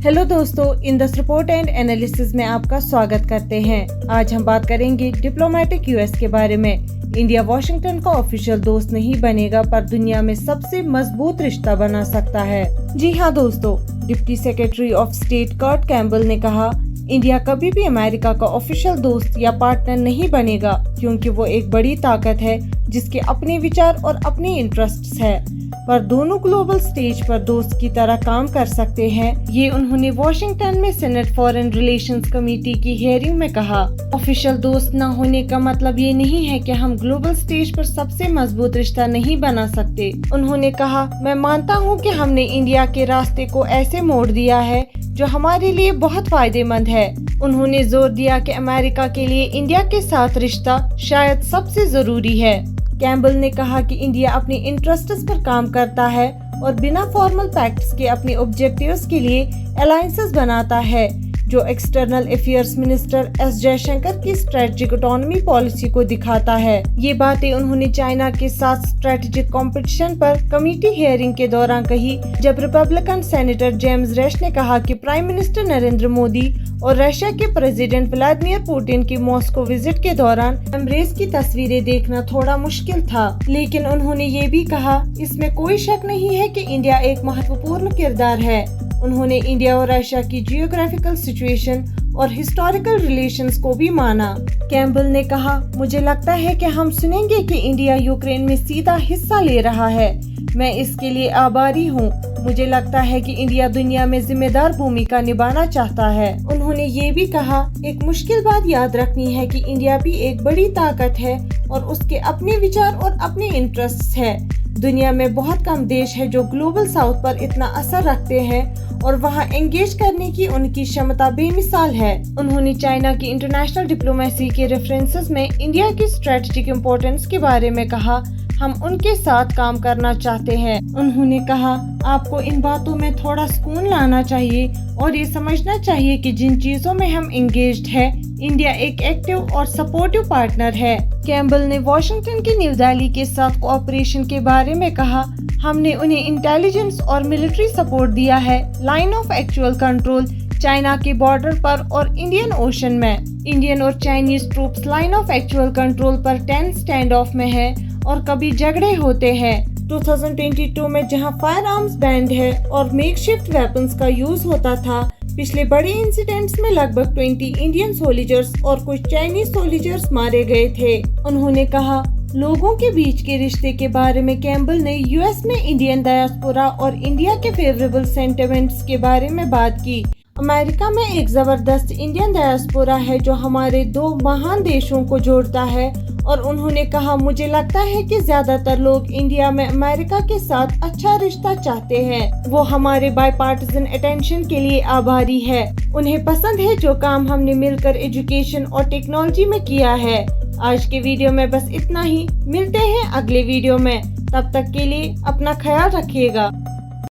Hello दोस्तों, Indus report and analysis में आपका स्वागत करते हैं। आज हम बात करेंगे डिप्लोमेटिक यूएस के बारे में। इंडिया वाशिंगटन का ऑफिशियल दोस्त नहीं बनेगा, पर दुनिया में सबसे मजबूत रिश्ता बना सकता है। जी हाँ दोस्तों, deputy secretary of state Kurt Campbell ने कहा, इंडिया कभी भी अमेरिका का ऑफिशियल दोस्त या पार्टनर नहीं बनेगा, क्योंकि वो एक बड़ी ताकत है जिसके अपने विचार और अपने इंटरेस्ट्स है, पर दोनों ग्लोबल स्टेज पर दोस्त की तरह काम कर सकते हैं। ये उन्होंने वॉशिंगटन में सेनेट फॉरेन रिलेशंस कमेटी की हियरिंग में कहा। ऑफिशियल दोस्त न होने का मतलब ये नहीं है कि हम ग्लोबल स्टेज पर सबसे मजबूत रिश्ता नहीं बना सकते। उन्होंने कहा, मैं मानता हूँ कि हमने इंडिया के रास्ते को ऐसे मोड़ दिया है जो हमारे लिए बहुत फायदेमंद है। उन्होंने जोर दिया कि अमेरिका के लिए इंडिया के साथ रिश्ता शायद सबसे जरूरी है। कैम्बल ने कहा कि इंडिया अपने इंटरेस्ट्स पर काम करता है और बिना फॉर्मल पैक्ट्स के अपने ऑब्जेक्टिव्स के लिए अलायंसेस बनाता है, जो external affairs minister S Jaishankar की स्ट्रेटेजिक ऑटोनॉमी पॉलिसी को दिखाता है। ये बातें उन्होंने चाइना के साथ स्ट्रेटेजिक कंपटीशन पर कमेटी हियरिंग के दौरान कही, जब रिपब्लिकन सेनेटर जेम्स रेश ने कहा कि प्राइम मिनिस्टर नरेंद्र मोदी और रशिया के प्रेसिडेंट व्लादिमीर पुतिन की मॉस्को विजिट के दौरान एम्ब्रेस की तस्वीरें देखना थोड़ा मुश्किल था। लेकिन उन्होंने ये भी कहा, इसमें कोई शक नहीं है कि इंडिया एक महत्वपूर्ण किरदार है। उन्होंने इंडिया और रशिया की जियोग्राफिकल सिचुएशन और हिस्टोरिकल रिलेशंस को भी माना। कैम्बल ने कहा, मुझे लगता है कि हम सुनेंगे कि इंडिया यूक्रेन में सीधा हिस्सा ले रहा है। मैं इसके लिए आभारी हूँ। मुझे लगता है कि इंडिया दुनिया में जिम्मेदार भूमिका निभाना चाहता है। उन्होंने ये भी कहा, एक मुश्किल बात याद रखनी है कि इंडिया भी एक बड़ी ताकत है और उसके अपने विचार और अपने इंटरेस्ट्स है। दुनिया में बहुत कम देश है जो ग्लोबल साउथ पर इतना असर रखते हैं और वहां एंगेज करने की उनकी क्षमता बेमिसाल है। उन्होंने चाइना की इंटरनेशनल डिप्लोमेसी के रेफरेंसेस में इंडिया की स्ट्रेटेजिक इम्पोर्टेंस के बारे में कहा, हम उनके साथ काम करना चाहते हैं। उन्होंने कहा, आपको इन बातों में थोड़ा सुकून लाना चाहिए और ये समझना चाहिए कि जिन चीजों में हम एंगेज्ड है, इंडिया एक एक्टिव और सपोर्टिव पार्टनर है। कैम्बल ने वॉशिंगटन की न्यू दिल्ली के साथ कोऑपरेशन के बारे में कहा, हमने उन्हें इंटेलिजेंस और मिलिट्री सपोर्ट दिया है, line of actual control China के बॉर्डर पर और इंडियन ओशन में। इंडियन और Chinese troops line of actual control पर टेंस स्टैंड ऑफ में है और कभी झगड़े होते हैं। 2022 में जहां फायर आर्म्स बैंड है और मेकशिफ्ट वेपन्स का यूज होता था, पिछले बड़े इंसिडेंट्स में लगभग 20 इंडियन सोल्जर्स और कुछ चाइनीज सोल्जर्स मारे गए थे। उन्होंने कहा, लोगों के बीच के रिश्ते के बारे में कैम्बल ने यूएस में इंडियन डायस्पोरा और इंडिया के फेवरेबल सेंटिमेंट्स के बारे में बात की। अमेरिका में एक जबरदस्त इंडियन डायस्पोरा है जो हमारे दो महान देशों को जोड़ता है, और उन्होंने कहा, मुझे लगता है कि ज्यादातर लोग इंडिया में अमेरिका के साथ अच्छा रिश्ता चाहते हैं। वो हमारे बायपार्टिजन अटेंशन के लिए आभारी है। उन्हें पसंद है जो काम हमने मिलकर एजुकेशन और टेक्नोलॉजी में किया है। आज के वीडियो में बस इतना ही। मिलते हैं अगले वीडियो में। तब तक के लिए अपना ख्याल रखिएगा।